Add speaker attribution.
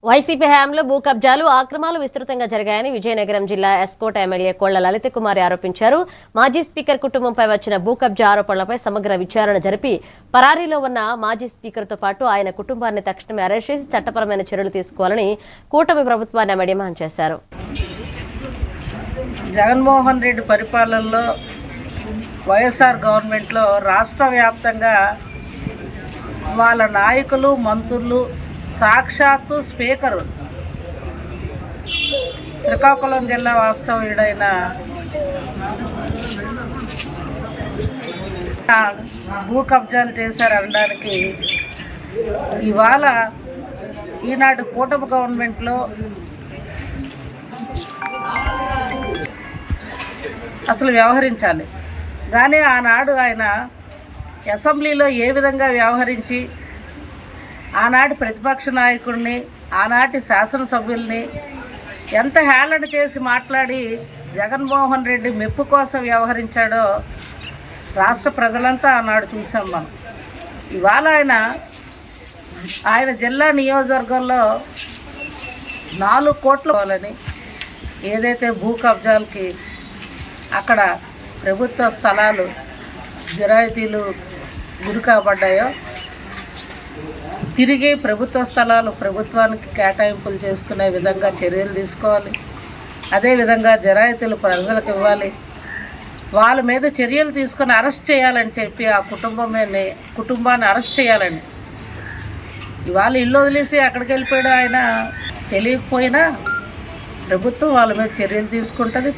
Speaker 1: YCP హయాంలో భూ కబ్జాలు ఆక్రమాలు విస్తృతంగా జరిగాయని విజయనగరం జిల్లా ఎస్కోట ఎమ్మెల్యే కోళ్ల లలిత కుమారి ఆరోపించారు. మాజీ స్పీకర్ కుటుంబంపై వచ్చిన భూ కబ్జా ఆరోపణలపై సమగ్ర విచారణ జరిపి పరారీలో ఉన్న మాజీ స్పీకర్తో పాటు ఆయన కుటుంబాన్ని తక్షణమే అరెస్ట్ చేసి చట్టపరమైన చర్యలు తీసుకోవాలని కూటమి ప్రభుత్వాన్ని ఆమె డిమాండ్ చేశారు.
Speaker 2: జగన్మోహన్ రెడ్డి పరిపాలనలో వైఎస్ఆర్ గవర్నమెంట్లో రాష్ట్ర వ్యాప్తంగా వాళ్ళ నాయకులు మంత్రులు సాక్షాత్తు స్పీకరు శ్రీకాకుళం జిల్లా వాస్తవ్యుడైన భూ కబ్జాలు చేశారనడానికి ఇవాళ ఈనాడు కూటమి గవర్నమెంట్లో అసలు వ్యవహరించాలి. కానీ ఆనాడు ఆయన అసెంబ్లీలో ఏ విధంగా వ్యవహరించి ఆనాటి ప్రతిపక్ష నాయకుడిని ఆనాటి శాసనసభ్యుల్ని ఎంత హేళన చేసి మాట్లాడి జగన్మోహన్ రెడ్డి మెప్పు కోసం వ్యవహరించాడో రాష్ట్ర ప్రజలంతా ఆనాడు చూసాం మనం. ఇవాళ ఆయన జిల్లా నియోజకవర్గంలో 4 కోట్లు కావాలని ఏదైతే భూ కబ్జాలకి అక్కడ ప్రభుత్వ స్థలాలు జిరాయితీలు గురి కాబడ్డాయో తిరిగి ప్రభుత్వ స్థలాలు ప్రభుత్వానికి కేటాయింపులు చేసుకునే విధంగా చర్యలు తీసుకోవాలి. అదేవిధంగా జరాయితీలు ప్రజలకు ఇవ్వాలి. వాళ్ళ మీద చర్యలు తీసుకొని అరెస్ట్ చేయాలని చెప్పి ఆ కుటుంబాన్ని అరెస్ట్ చేయాలని. ఇవాళ ఇల్లు వదిలేసి అక్కడికి వెళ్ళిపోయాడు ఆయన తెలియకపోయినా ప్రభుత్వం వాళ్ళ మీద చర్యలు తీసుకుంటుంది.